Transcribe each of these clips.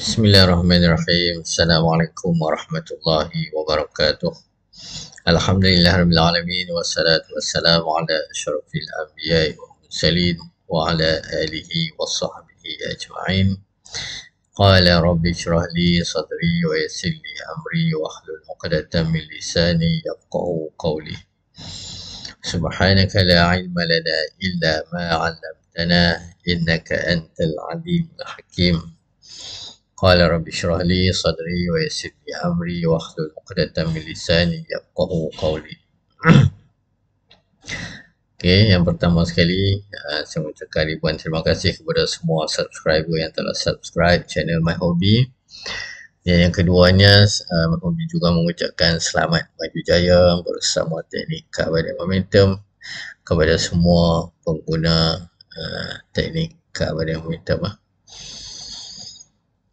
Bismillahirrahmanirrahim. Assalamualaikum warahmatullahi wabarakatuh. Alhamdulillah alamin wassalatu wassalamu ala asyrafil anbiya'i wal mursalin wa ala alihi wa sahbihi ajma'in. Qala rabbi shrah li sadri wa yassir li amri wa hlul 'uqdatam min lisani yafqahu qawli. Subhanaka la ilma lana illa ma 'allamtana innaka antal alimul hakim. Qala rabbi shrah li sadri wa yassir li amri wa hlul 'uqdatam min lisani yafqahu qawli. Okey, yang pertama sekali saya mengucapkan ribuan terima kasih kepada semua subscriber yang telah subscribe channel My Hobby. Dan yang keduanya, My Hobby juga mengucapkan selamat maju jaya bersama teknik Kabadan Momentum kepada semua pengguna teknik Kabadan Momentum.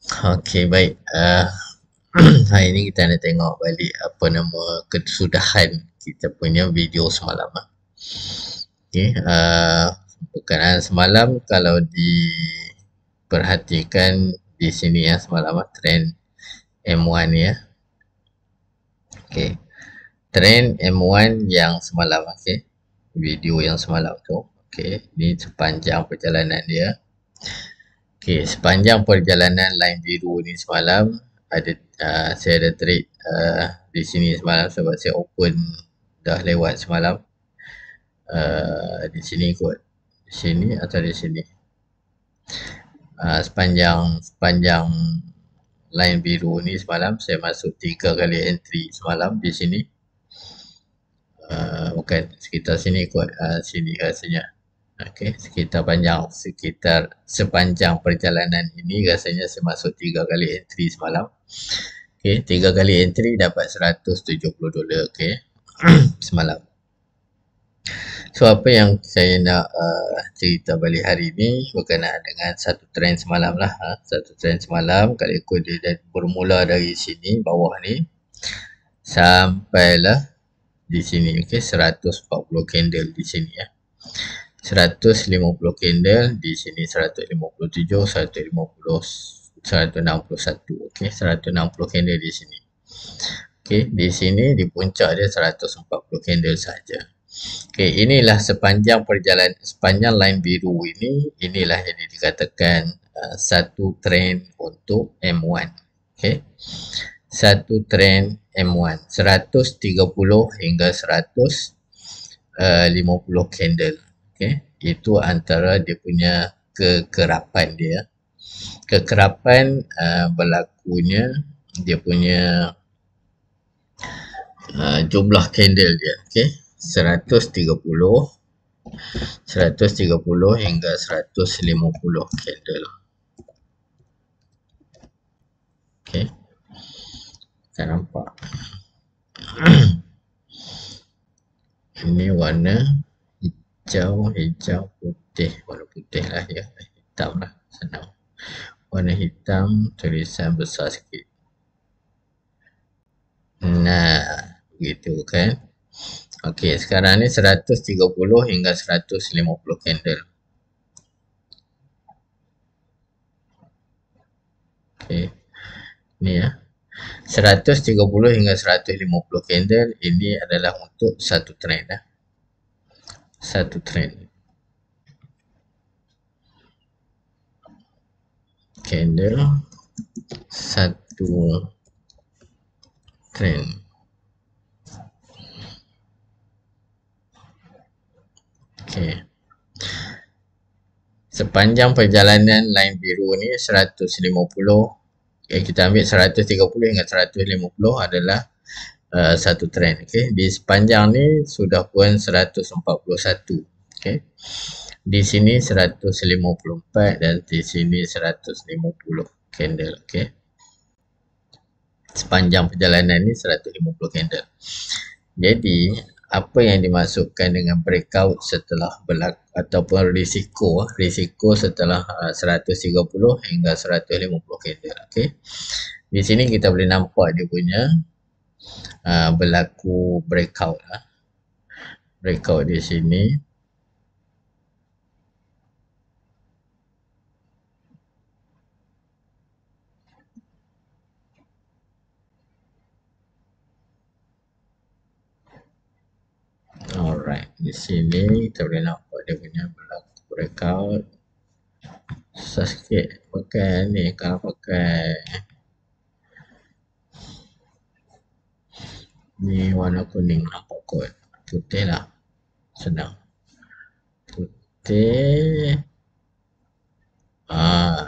Okey, baik. Hari ini kita nak tengok balik apa nama kesudahan kita punya video semalam. Okey, berkenaan semalam kalau diperhatikan di sini ya, semalam trend M1 ya. Okey. Trend M1 yang semalam, okey. Video yang semalam tu. Okey, ini sepanjang perjalanan dia. Okey, sepanjang perjalanan line biru ni semalam ada saya ada trade di sini semalam sebab saya open dah lewat semalam. Di sini kot. Di sini atau di sini. Sepanjang line biru ni semalam saya masuk 3 kali entry semalam di sini. Bukan sekitar sini kot. Sini rasanya. Okey, sepanjang perjalanan ini rasanya saya masuk 3 kali entry semalam. Okey, 3 kali entry dapat $170, okey. Semalam. So apa yang saya nak cerita balik hari ni berkenaan dengan satu trend semalam lah. Satu trend semalam kalau ikut dia bermula dari sini bawah ni sampailah di sini, okey, 140 candle di sini ya. 150 candle di sini, 157, 150, 161, okey, 160 candle di sini. Okey, di sini di puncak dia 140 candle saja. Okey, inilah sepanjang line biru ini, inilah yang dikatakan satu trend untuk M1. Okey. Satu trend M1 130 hingga 150 candle. Okey, itu antara dia punya kekerapan dia. Kekerapan berlakunya dia punya jumlah candle dia, okey. 130 hingga 150 candle. Okey. Kita nampak. Ini warna hijau, putih. Warna putih lah ya. Hitam lah. Senang. Warna hitam, tulisan besar sikit. Nah, begitu kan. Okey, sekarang ni 130 hingga 150 candle. Okey. Ni ya. 130 hingga 150 candle ini adalah untuk satu trend lah. Satu trend. Candle satu trend. Okey. Sepanjang perjalanan line biru ni 150, okay, kita ambil 130 hingga 150 adalah satu trend. Okay. Di sepanjang ni sudah pun 141. Okay. Di sini 154 dan di sini 150 candle. Okay. Sepanjang perjalanan ni 150 candle. Jadi apa yang dimasukkan dengan breakout setelah berlaku ataupun risiko setelah 130 hingga 150 candle. Okey. Di sini kita boleh nampak dia punya berlaku breakout lah. Breakout di sini. Alright, di sini kita boleh nampak dia punya berlaku breakout. Susah sikit pakai ni, kalau pakai ni warna kuning nampak kot. Putih lah, senang. Putih.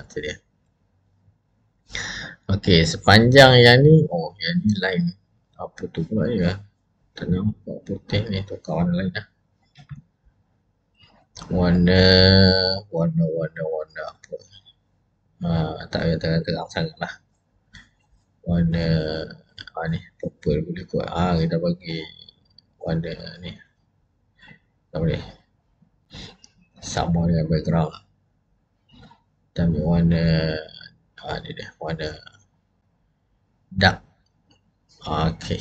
Tu dia. Okey, sepanjang yang ni, yang ni line. Apa tu pula ya? Tak nampak putih ni, tukar warna lain dah. Warna apa? Tak payah terang sangat lah. Warna ni purple boleh kot. Kita bagi warna ni. Tak boleh. Sama dengan background. Kita ambil warna ni dia, warna dark. Okey.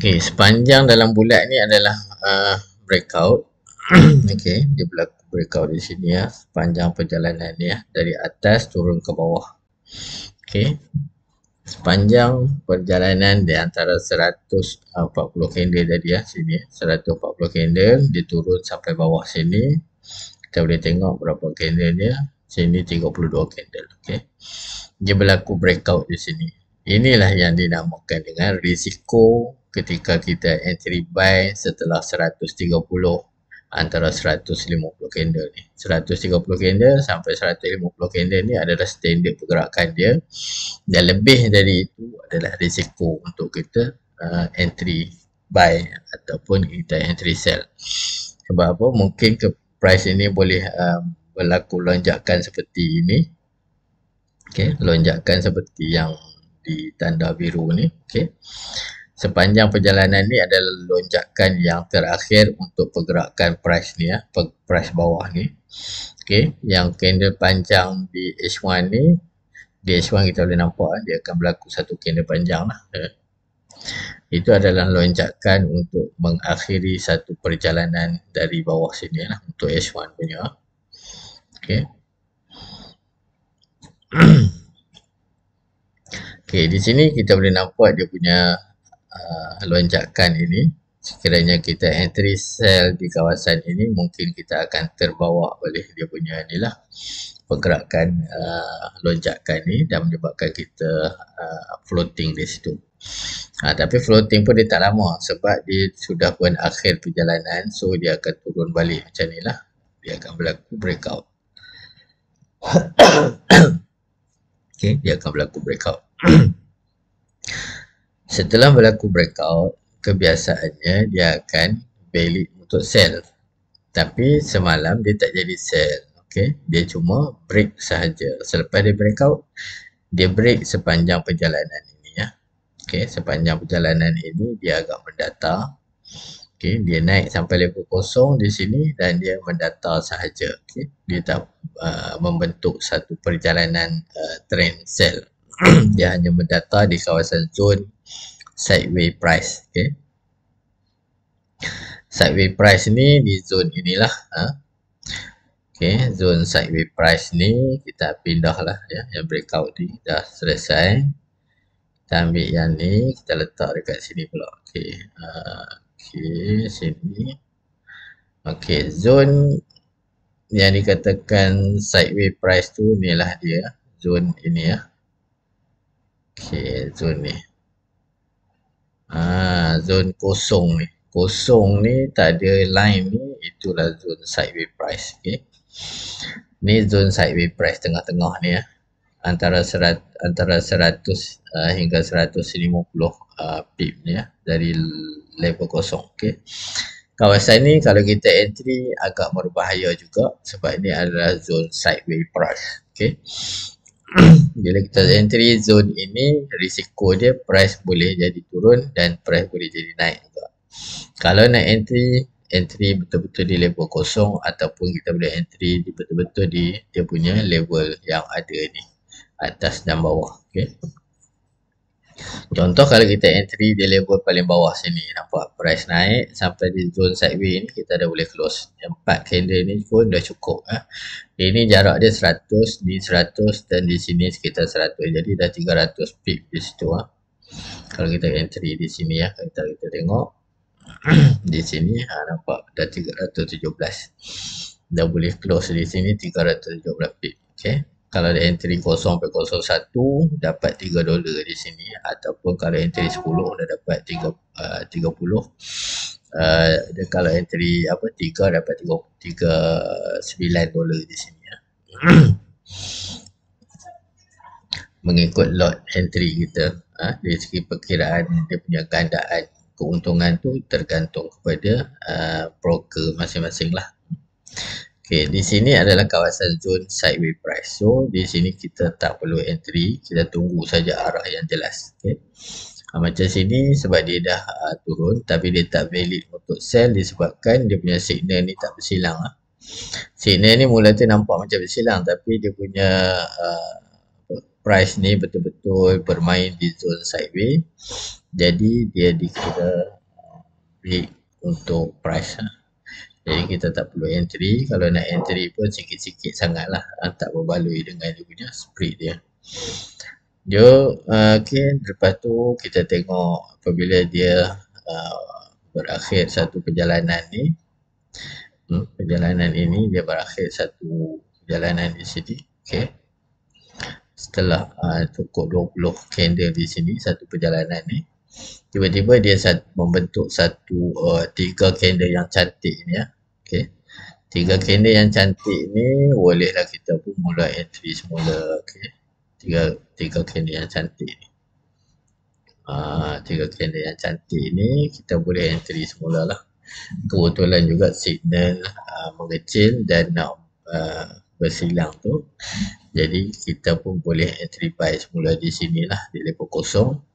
Okey, sepanjang dalam bulat ni adalah breakout. Okey, dia berlaku breakout di sini ya, sepanjang perjalanan ni ya, dari atas turun ke bawah. Okey. Sepanjang perjalanan di antara 140 candle tadi ya, sini 140 candle dia turun sampai bawah sini. Kita boleh tengok berapa candle dia. Sini 32 candle. Okey. Dia berlaku breakout di sini. Inilah yang dinamakan dengan risiko ketika kita entry buy setelah 130 antara 150 candle ni. 130 candle sampai 150 candle ni adalah standard pergerakan dia. Dan lebih dari itu adalah risiko untuk kita entry buy ataupun kita entry sell. Sebab apa? Mungkin ke price ini boleh berlaku lonjakan seperti ini. Okey, lonjakan seperti yang di tanda biru ni. Okey. Sepanjang perjalanan ni adalah lonjakan yang terakhir untuk pergerakan price ni ya, price bawah ni. Okey, yang candle panjang di H1 ni, di H1 kita boleh nampak dia akan berlaku satu candle panjang lah. Itu adalah lonjakan untuk mengakhiri satu perjalanan dari bawah sini lah untuk H1 punya. Okey. Okey, di sini kita boleh nampak dia punya lonjakan ini. Sekiranya kita entry sell di kawasan ini, mungkin kita akan terbawa oleh dia punya inilah pergerakan lonjakan ni dan menyebabkan kita floating di situ. Tapi floating pun dia tak lama sebab dia sudah pun akhir perjalanan, so dia akan turun balik macam ni lah. Dia akan berlaku breakout. Okay, dia akan berlaku breakout. Setelah berlaku breakout, kebiasaannya dia akan balik untuk sell. Tapi semalam dia tak jadi sell. Okay, dia cuma break sahaja. Selepas dia breakout, dia break sepanjang perjalanan ini ya. Okay, sepanjang perjalanan ini dia agak mendata. Okay, dia naik sampai level kosong di sini dan dia mendata sahaja. Okay, dia tak membentuk satu perjalanan trend sell. Dia hanya mendata di kawasan zone sideways price. Okay, sideways price ni di zone inilah. Okay, zone sideways price ni kita pindah lah ya. Yang breakout ni dah selesai. Kita ambil yang ni, kita letak dekat sini pula. Okay, sini. Okay, zone yang dikatakan sideways price tu inilah dia. Zone ini ya. Okay, zone ni. Zone kosong ni. Kosong ni tak ada line ni, itulah zone sideways price. Okay. Ni zone sideways price tengah-tengah ni ya. Antara 100 hingga 150 pip ni ya, dari level kosong. Okay. Kawasan ni kalau kita entry agak berbahaya juga sebab ini adalah zone sideways price. Okay. Bila kita entry zone ini, risiko dia price boleh jadi turun dan price boleh jadi naik juga. Kalau nak entry betul-betul di level kosong ataupun kita boleh entry betul-betul di dia punya level yang ada ni, atas dan bawah. Okay. Contoh kalau kita entry di level paling bawah sini, nampak price naik sampai di zone sideways ni, kita dah boleh close. Yang 4 candle ni pun dah cukup. Ini jarak dia 100, di 100 dan di sini sekitar 100. Jadi dah 300 pip di situ. Kalau kita entry di sini ya, kita tengok. Di sini nampak dah 317. Dah boleh close di sini 317 pip. Okay. Kalau ada entry 0.01 dapat $3 di sini, ataupun kalau entry 10 dah dapat 30. Dan kalau entry 3 dapat $39 di sini ya. Mengikut lot entry kita. Dari segi perkiraan dia punya gandaan keuntungan tu tergantung kepada broker masing-masing lah. Okay, di sini adalah kawasan zone sideway price. So, di sini kita tak perlu entry, kita tunggu saja arah yang jelas. Okay. Macam sini sebab dia dah turun tapi dia tak valid untuk sell disebabkan dia punya signal ni tak bersilang. Signal ni mula tu nampak macam bersilang tapi dia punya price ni betul-betul bermain di zone sideway. Jadi dia dikira big untuk price. Jadi kita tak perlu entry. Kalau nak entry pun sikit-sikit sangat lah. Tak berbaloi dengan dia punya spread dia. Okay. Lepas tu kita tengok apabila dia berakhir satu perjalanan ni. Perjalanan ini dia berakhir satu perjalanan di sini. Okay. Setelah cukup 20 candle di sini satu perjalanan ni. Tiba-tiba dia membentuk satu 3 candle yang cantik ni ya. Okay. 3 candle yang cantik ni bolehlah kita pun mula entry semula. Okay. 3 candle yang cantik ni. 3 candle yang cantik ni kita boleh entry semula lah. Kebetulan juga signal mengecil dan nak bersilang tu. Jadi kita pun boleh entry buy semula di sini lah di level kosong.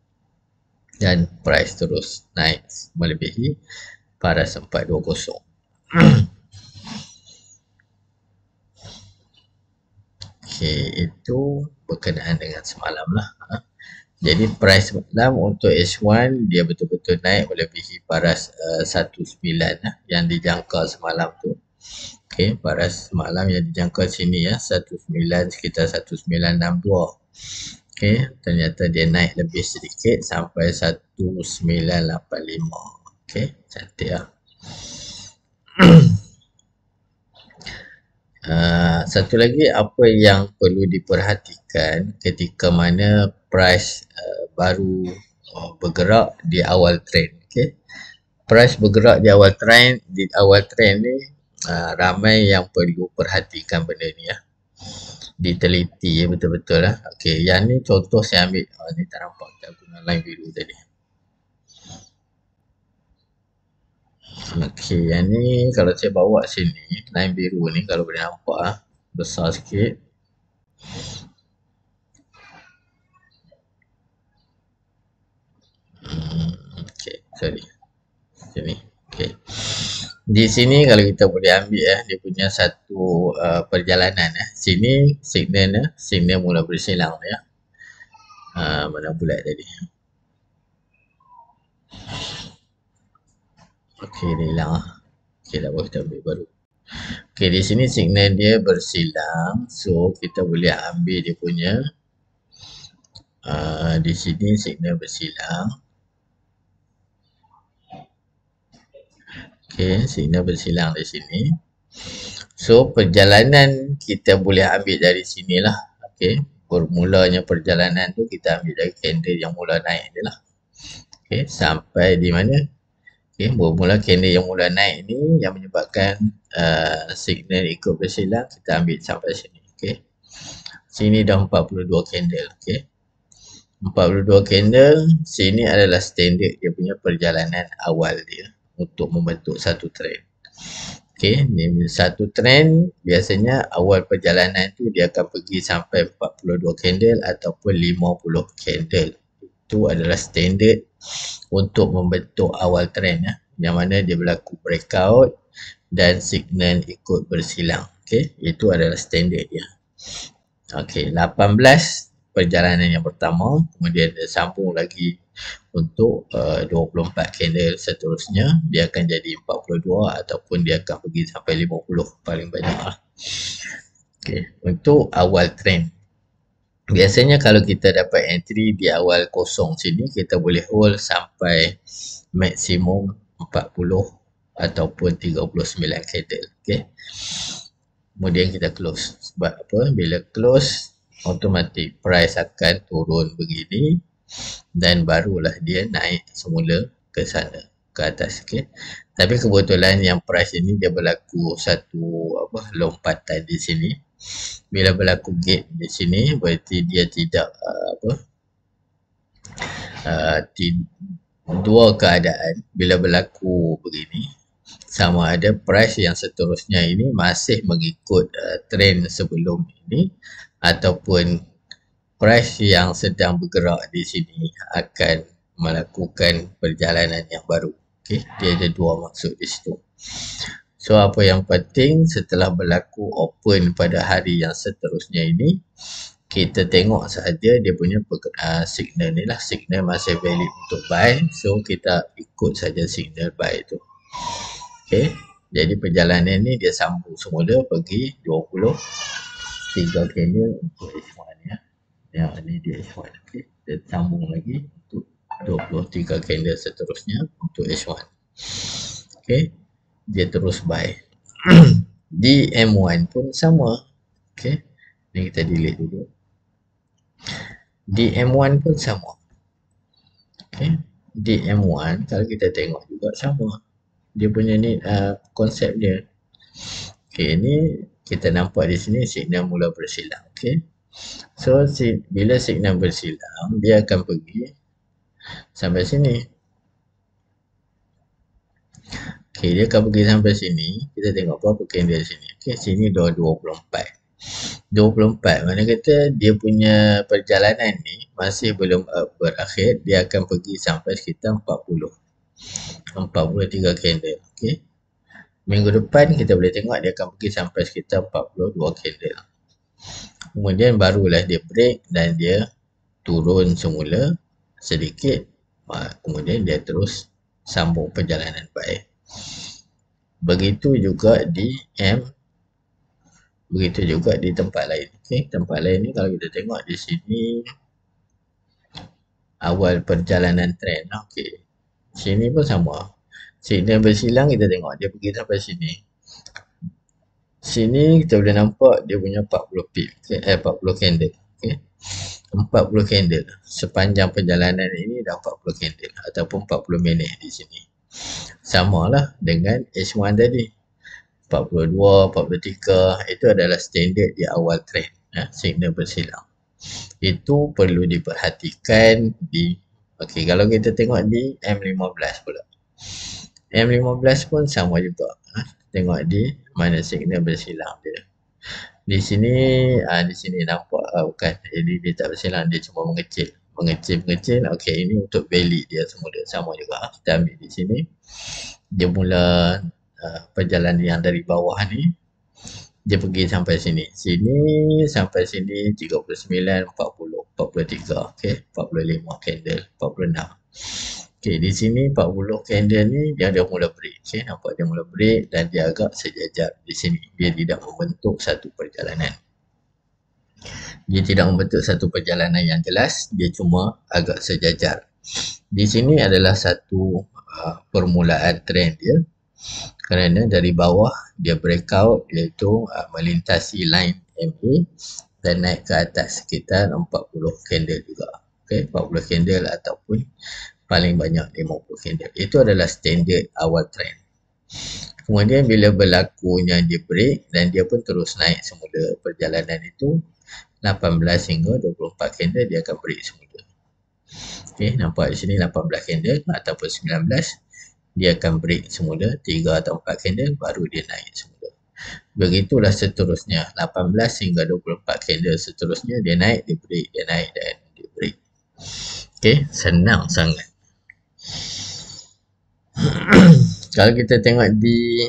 Dan price terus naik melebihi paras 420. Okay, itu berkenaan dengan semalam lah. Jadi price semalam untuk H1 dia betul-betul naik melebihi paras 19 yang dijangka semalam tu. Okay, paras semalam yang dijangka sini ya 19 sekitar 1962. Okay, ternyata dia naik lebih sedikit sampai 1985. Okay, cantik lah. Satu lagi apa yang perlu diperhatikan ketika mana price baru bergerak di awal trend. Okay, price bergerak di awal trend ni ramai yang perlu perhatikan benda ni ya. Diteliti betul-betul lah. Okey, yang ni contoh saya ambil. Ni tak nampak kita guna line biru tadi. Okey, yang ni kalau saya bawa sini, line biru ni kalau boleh nampak besar sikit. Okey, sorry. Sini. Okey. Di sini kalau kita boleh ambil dia punya satu perjalanan sini signal mula bersilang ya. Mana bulat tadi. Okey, dia hilang. Okey, dah boleh kita ambil baru. Okey, di sini signal dia bersilang. So kita boleh ambil dia punya di sini signal bersilang. Okey, signal bersilang di sini. So, perjalanan kita boleh ambil dari sinilah. Okey, bermulanya perjalanan tu kita ambil dari candle yang mula naik ni lah. Okey, sampai di mana? Okey, bermula candle yang mula naik ni yang menyebabkan signal ikut bersilang, kita ambil sampai sini. Okey. Sini dah 42 candle, okey. 42 candle, sini adalah standard dia punya perjalanan awal dia untuk membentuk satu trend. Okey, satu trend biasanya awal perjalanan tu dia akan pergi sampai 42 candle ataupun 50 candle. Itu adalah standard untuk membentuk awal trend yang mana dia berlaku breakout dan signal ikut bersilang. Okey, itu adalah standard dia. Okey, 18 perjalanan yang pertama, kemudian dia sambung lagi untuk 24 candle seterusnya, dia akan jadi 42 ataupun dia akan pergi sampai 50 paling banyak lah. Okay. Untuk awal trend, biasanya kalau kita dapat entry di awal kosong sini, kita boleh hold sampai maksimum 40 ataupun 39 candle. Okay. Kemudian kita close. Sebab apa? Bila close, automatik price akan turun begini dan barulah dia naik semula ke sana, ke atas. Okay. Tapi kebetulan yang price ini dia berlaku satu lompatan di sini. Bila berlaku gap di sini, berarti dia tidak dua keadaan. Bila berlaku begini, sama ada price yang seterusnya ini masih mengikut trend sebelum ini, ataupun price yang sedang bergerak di sini akan melakukan perjalanan yang baru. Okay, dia ada dua maksud di situ. So apa yang penting setelah berlaku open pada hari yang seterusnya ini, kita tengok sahaja dia punya signal ni lah. Signal masih valid untuk buy, so kita ikut saja signal buy tu. Okay, jadi perjalanan ni dia sambung semula pergi 23 candle untuk H1 ya. Yang ni dia H1. Okay, dia sambung lagi untuk 23 candle seterusnya untuk H1. Okay, dia terus buy. Di M1 pun sama. Okay, ni kita delete dulu. Di M1 pun sama. Okay, di M1 kalau kita tengok juga sama. Dia punya ni konsep dia. Okay, ni kita nampak di sini signal mula bersilang. Okay, so bila signal bersilang, dia akan pergi sampai sini. Okay, dia akan pergi sampai sini. Kita tengok berapa candle di sini. Okay, sini 24. Mana kata dia punya perjalanan ni masih belum berakhir. Dia akan pergi sampai sekitar 43 candle. Okay, minggu depan kita boleh tengok dia akan pergi sampai sekitar 42 candle. Kemudian barulah dia break dan dia turun semula sedikit. Kemudian dia terus sambung perjalanan buy. Begitu juga di begitu juga di tempat lain. Okay, tempat lain ni kalau kita tengok di sini awal perjalanan trend. Okay, sini pun sama. Signal bersilang kita tengok dia pergi sampai sini. Sini kita boleh nampak dia punya 40 pip. Okay, 40 candle. Okay, 40 candle. Sepanjang perjalanan ini dah 40 candle ataupun 40 minit di sini. Samalah dengan H1 tadi. 42, 43 itu adalah standard di awal trend. Signal bersilang. Itu perlu diperhatikan di kalau kita tengok di M15 pula. M15 pun sama juga. Tengok di mana signal bersilang dia. Di sini nampak bukan. Jadi dia tak bersilang, dia cuma mengecil. Okey, ini untuk valid dia semula sama juga. Kita ambil di sini. Dia mula perjalanan yang dari bawah ni. Dia pergi sampai sini. Sini sampai sini 39, 40, 43. Okey, 45 candle, 46. Okey, di sini 40 candle ni dia dah mula break. Okey, nampak dia mula break dan dia agak sejajar di sini. Dia tidak membentuk satu perjalanan. Dia tidak membentuk satu perjalanan yang jelas, dia cuma agak sejajar. Di sini adalah satu permulaan trend dia. Kerana dari bawah dia breakout iaitu melintasi line MA dan naik ke atas sekitar 40 candle juga. Okey, 40 candle ataupun paling banyak 50 candle. Itu adalah standard awal trend. Kemudian bila berlakunya dia break dan dia pun terus naik semula perjalanan itu 18 hingga 24 candle dia akan break semula. Okey, nampak di sini 18 candle ataupun 19 dia akan break semula 3 atau 4 candle baru dia naik semula. Begitulah seterusnya 18 hingga 24 candle seterusnya dia naik, dia break, dia naik dan dia break. Okey, senang sangat. Kalau kita tengok di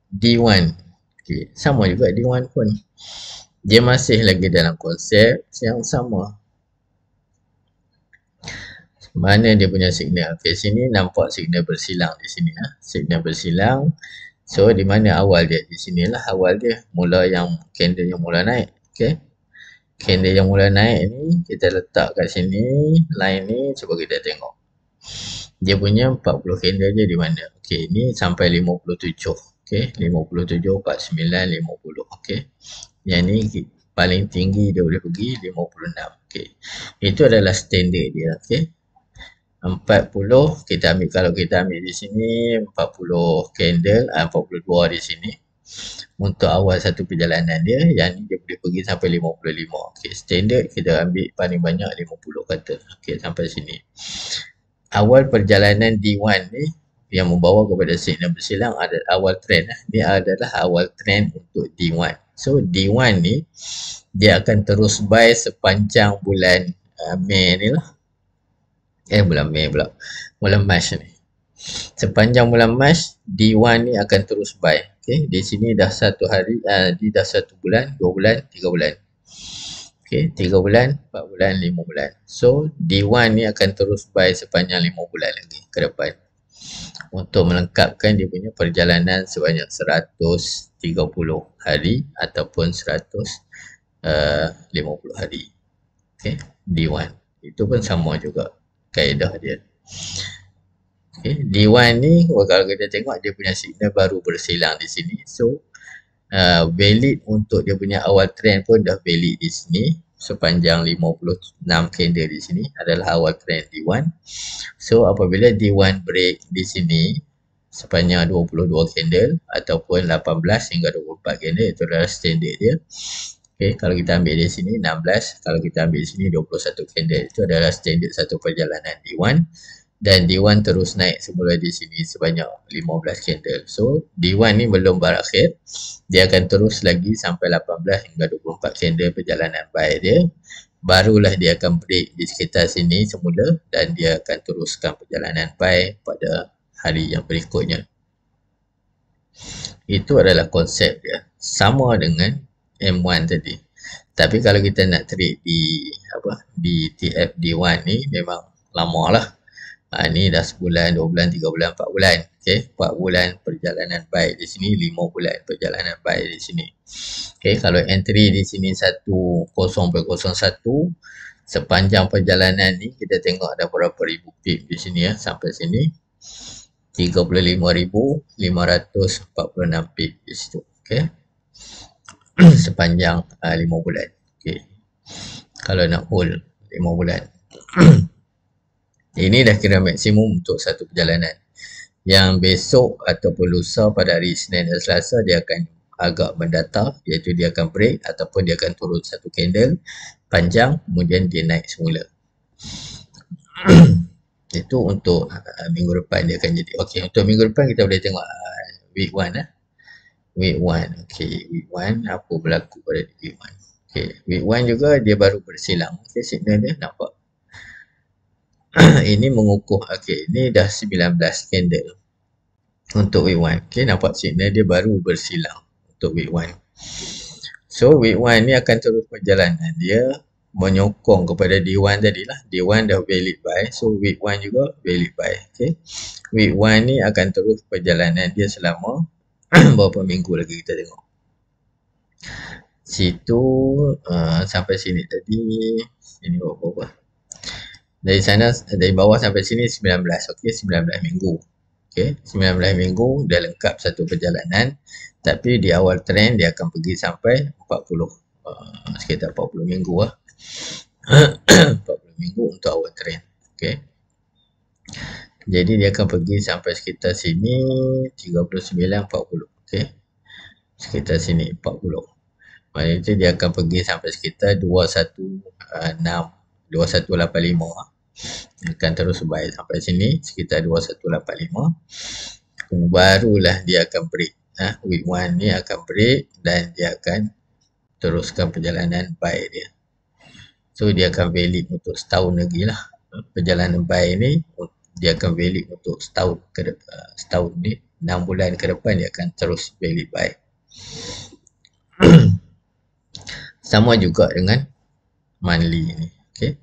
D1, okay, sama juga D1 pun. Dia masih lagi dalam konsep yang sama. Mana dia punya signal? Okay, sini nampak signal bersilang di sini. Signal bersilang. So, di mana awal dia? Di sinilah awal dia. Mula yang candle yang mula naik. Okay. Candle yang mula naik ni kita letak kat sini. Line ni cuba kita tengok. Dia punya 40 candle dia di mana? Okey, ni sampai 57. Okey, 57, 49, 50. Okey. Yang ni paling tinggi dia boleh pergi 56. Okey. Itu adalah standard dia. Okey. 40 kita ambil, kalau kita ambil di sini 40 candle, 42 di sini. Untuk awal satu perjalanan dia, yang ni dia boleh pergi sampai 55. Okey, standard kita ambil paling banyak 50 kata. Okey, sampai sini. Awal perjalanan D1 ni yang membawa kepada signal bersilang ada awal trend. Ni adalah awal trend untuk D1. So D1 ni dia akan terus buy sepanjang bulan Mei ni lah. Bulan Mei pula. Bulan Mac ni. Sepanjang bulan Mac, D1 ni akan terus buy. Okay, di sini dah satu hari, di dah satu bulan, 2 bulan, 3 bulan. Okay, 3 bulan, 4 bulan, 5 bulan. So, D1 ni akan terus buy sepanjang 5 bulan lagi ke depan. Untuk melengkapkan dia punya perjalanan sebanyak 130 hari ataupun 150 hari. Okay, D1. Itu pun sama juga kaedah dia. Okay, D1 ni kalau kita tengok dia punya signal baru bersilang di sini. So, valid untuk dia punya awal trend pun dah valid di sini. Sepanjang 56 candle di sini adalah awal trend D1. So, apabila D1 break di sini sepanjang 22 candle ataupun 18 hingga 24 candle, itu adalah standard dia. Okay, kalau kita ambil di sini 16, kalau kita ambil di sini 21 candle, itu adalah standard satu perjalanan D1. Dan D1 terus naik semula di sini sebanyak 15 candle. So, D1 ni belum berakhir. Dia akan terus lagi sampai 18 hingga 24 candle perjalanan buy dia. Barulah dia akan break di sekitar sini semula dan dia akan teruskan perjalanan buy pada hari yang berikutnya. Itu adalah konsep dia. Sama dengan M1 tadi. Tapi kalau kita nak trade di TFD1 ni memang lama lah. Ni dah sebulan, 2 bulan, 3 bulan, 4 bulan. Okay, 4 bulan perjalanan buy di sini, 5 bulan perjalanan buy di sini. Okay, kalau entry di sini 10.01, sepanjang perjalanan ni kita tengok ada berapa ribu pip di sini ya, sampai sini 35,546 pip di situ. Okay. Sepanjang 5 bulan. Okay. Kalau nak hold 5 bulan. Ini dah kira maksimum untuk satu perjalanan. Yang besok ataupun lusa pada hari Isnin dan Selasa dia akan agak mendatar, iaitu dia akan break ataupun dia akan turun satu candle panjang kemudian dia naik semula. Itu untuk minggu depan dia akan jadi. Okey, untuk minggu depan kita boleh tengok week 1 Week 1. Okey, week 1 apa berlaku pada week 1. Okey, week 1 juga dia baru bersilang. Okey, signal dia nampak. Ini mengukuh, okey, ini dah 19 candle untuk week 1. Okey, nampak signal dia baru bersilang untuk week 1. So, week 1 ni akan terus perjalanan dia menyokong kepada D1 tadilah. D1 dah valid buy, so week 1 juga valid buy. Okey, week 1 ni akan terus perjalanan dia selama berapa minggu lagi kita tengok. Situ sampai sini tadi, ini berapa? Dari sana, dari bawah sampai sini 19. Okey, 19 minggu. Okey, 19 minggu dah lengkap satu perjalanan. Tapi di awal trend dia akan pergi sampai 40. Sekitar 40 minggu lah. 40 minggu untuk awal trend. Okey. Jadi dia akan pergi sampai sekitar sini 39, 40. Okey. Sekitar sini 40. Maksudnya itu dia akan pergi sampai sekitar 2185. Akan terus buy sampai sini sekitar 2185. Barulah dia akan break. Week 1 ni akan break dan dia akan teruskan perjalanan buy dia. So dia akan valid untuk setahun lagi lah. Perjalanan buy ni dia akan valid untuk setahun ke depan. Setahun ni 6 bulan ke depan dia akan terus valid buy. Sama juga dengan monthly ni. Okay.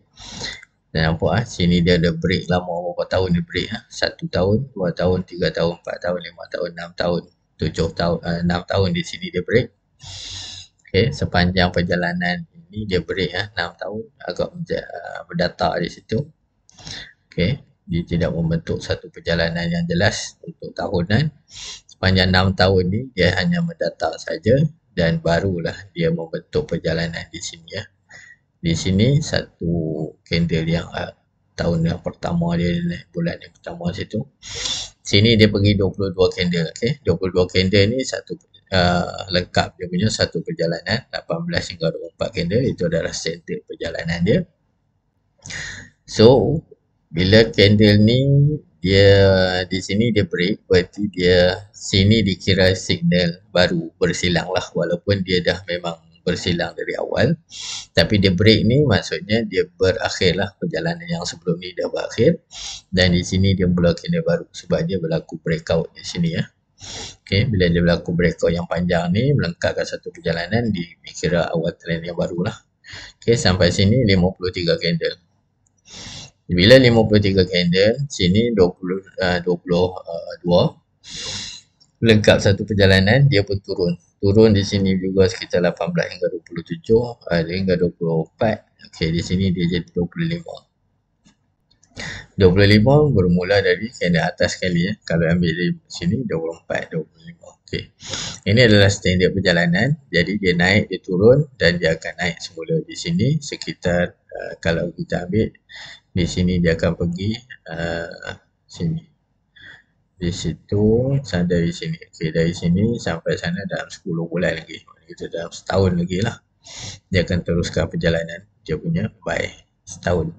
Dan nampak sini dia ada break lama, berapa tahun dia break 1 tahun, 2 tahun, 3 tahun, 4 tahun, 5 tahun, 6 tahun, 7 tahun, 6 tahun di sini dia break. Okey, sepanjang perjalanan ini dia break 6 tahun, agak berdatar di situ. Okey, Dia tidak membentuk satu perjalanan yang jelas untuk tahunan. Sepanjang 6 tahun ni dia hanya mendata saja dan barulah dia membentuk perjalanan di sini ya. Di sini satu candle yang tahun yang pertama dia naik bulan yang pertama situ. Sini dia pergi 22 candle, okey. 22 candle ni satu lengkap dia punya satu perjalanan 18 hingga 24 candle itu adalah standard perjalanan dia. So bila candle ni dia di sini dia break, berarti dia sini dikira signal baru bersilang lah, walaupun dia dah memang bersilang dari awal, tapi dia break ni maksudnya dia berakhir lah, perjalanan yang sebelum ni dah berakhir dan di sini dia mula candle baru sebab dia berlaku breakout di sini ya. Okay, bila dia berlaku breakout yang panjang ni melengkapkan satu perjalanan, dikira awal trend yang baru lah. Okay, sampai sini 53 candle. Bila 53 candle, sini 22 lengkap satu perjalanan, dia pun turun. Turun di sini juga sekitar 18 hingga 27 hingga 24. Okey, di sini dia jadi 25. 25 bermula dari candle atas sekali ya. Kalau ambil di sini 24, 25. Okey. Ini adalah standard perjalanan. Jadi dia naik, dia turun dan dia akan naik semula di sini sekitar kalau kita ambil di sini dia akan pergi sini. Di situ dari sini. Okey, dari sini sampai sana dalam 10 bulan lagi. Kita dalam setahun lagi lah. Dia akan teruskan perjalanan dia punya by setahun.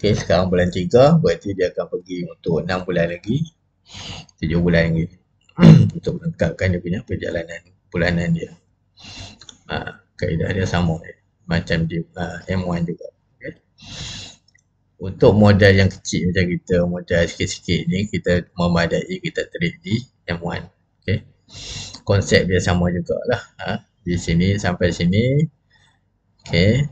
Okey, sekarang bulan 3 berarti dia akan pergi untuk 6 bulan lagi. 7 bulan lagi. Untuk melengkapkan dia punya perjalanan bulanan dia. Kaedah dia sama macam di M1 juga. Okay. Untuk modal yang kecil macam kita, modal sikit-sikit ni kita memadai kita trade di M1. Okay. Konsep dia sama jugalah. Di sini sampai sini. Okay.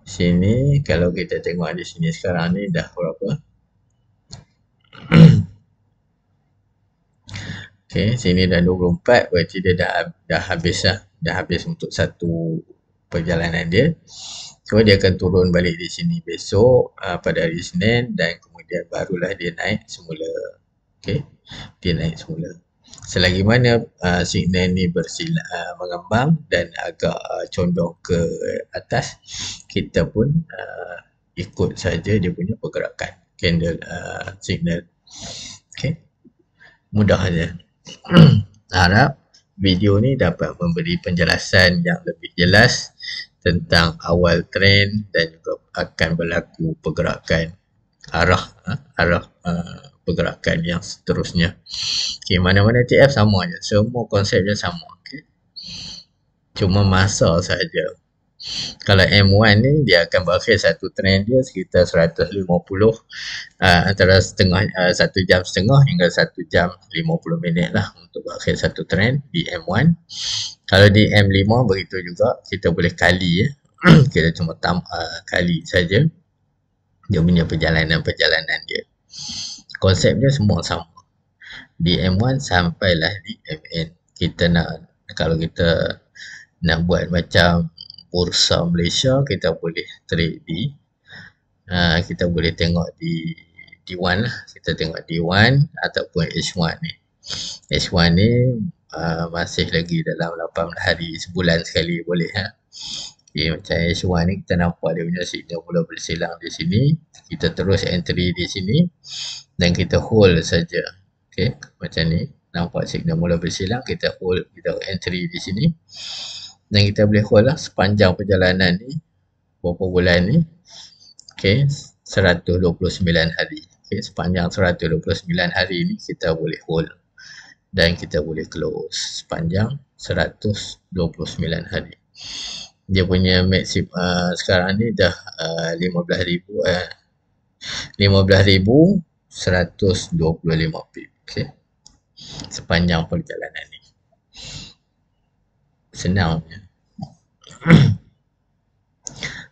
Sini kalau kita tengok di sini sekarang ni dah berapa? Okay, sini dah 24 berarti dia dah habis lah. Dah habis untuk satu perjalanan dia. So dia akan turun balik di sini besok pada hari Isnin dan kemudian barulah dia naik semula. Okay, dia naik semula. Selagi mana signal ni mengembang dan agak condong ke atas, kita pun ikut saja dia punya pergerakan candle signal. Okay, mudah saja. Harap video ni dapat memberi penjelasan yang lebih jelas tentang awal trend dan juga akan berlaku pergerakan arah pergerakan yang seterusnya. Okay, mana-mana ETF sama je, semua konsepnya sama. Okay. Cuma masa saja. Kalau M1 ni dia akan berakhir satu trend dia sekitar 150 antara setengah 1 jam setengah hingga 1 jam 50 minit lah untuk berakhir satu trend di M1. Kalau di M5 begitu juga, kita boleh kali ya. Kita cuma kali saja dia punya perjalanan dia. Konsep dia semua sama. Di M1 sampailah di MN. Kita kalau kita nak buat macam Bursa Malaysia, kita boleh trade di kita boleh tengok di D1 lah. Kita tengok D1 ataupun H1 ni. H1 ni masih lagi dalam 18 hari, sebulan sekali boleh ha. Okay, macam H1 ni kita nampak dia punya signal mula bersilang di sini. Kita terus entry di sini dan kita hold saja. Okay, macam ni. Nampak signal mula bersilang, kita hold, kita entry di sini. Dan kita boleh hold lah sepanjang perjalanan ni, berapa bulan ni. Okay, 129 hari. Okay, sepanjang 129 hari ni kita boleh hold. Dan kita boleh close sepanjang 129 hari. Dia punya maximum sekarang ni dah 15,125 pip. Okay. Sepanjang perjalanan ni. Senang.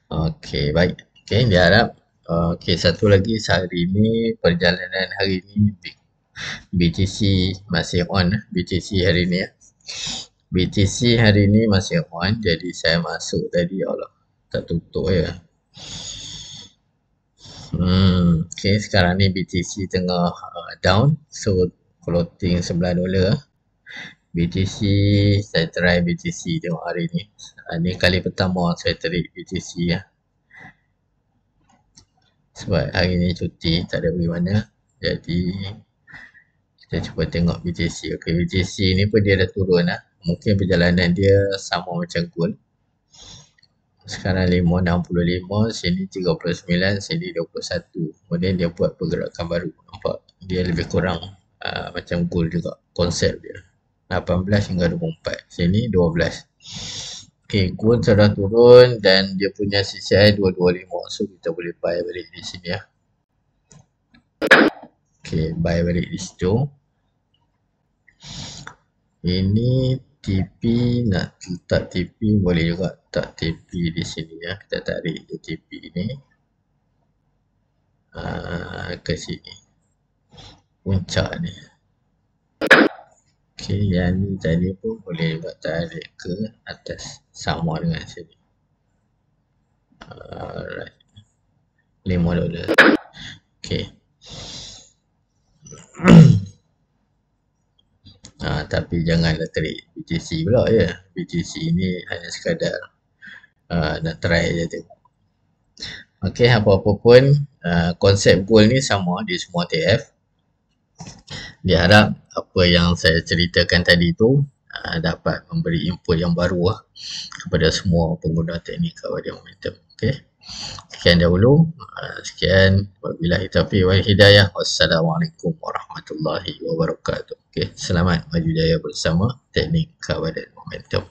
Okey, baik. Okey, diharap. Okey, satu lagi hari ni, perjalanan hari ni BTC masih on. BTC hari ni ya. BTC hari ni masih on, jadi saya masuk tadi, Allah tak tutup ya. Okay, sekarang ni BTC tengah down. So, floating $11. BTC, saya try BTC tengok hari ni. Ni kali pertama saya trade BTC ya. Sebab hari ni cuti, tak ada pergi mana. Jadi, kita cuba tengok BTC. Okay, BTC ni pun dia dah turun lah. Mungkin perjalanan dia sama macam gold. Sekarang 5.65, sini 39, sini 21. Kemudian dia buat pergerakan baru. Nampak? Dia lebih kurang macam gold juga konsep dia. 18 hingga 24. Sini 12. Okay, gold sudah turun dan dia punya CCI 225. So kita boleh buy balik di sini ya. Okay, buy balik di situ. Ini TP, nak letak TP boleh juga letak TP di sini ya. Kita tarik je TP ni ke sini, puncak ni. Okay, yang ni tadi pun boleh juga tarik ke atas, sama dengan sini. Alright, $5. Okay. Tapi janganlah trade BTC pula ya. BTC ni hanya sekadar nak try je tengok. Okay, apa-apa pun konsep gold ni sama di semua TF. Diharap apa yang saya ceritakan tadi tu dapat memberi input yang baru kepada semua pengguna teknik kawalan momentum. Okay. Sekian dahulu. Sekian. Wabillahi taufiq wal hidayah. Wassalamualaikum warahmatullahi wabarakatuh. Okay. Selamat maju jaya bersama teknik kawalan momentum.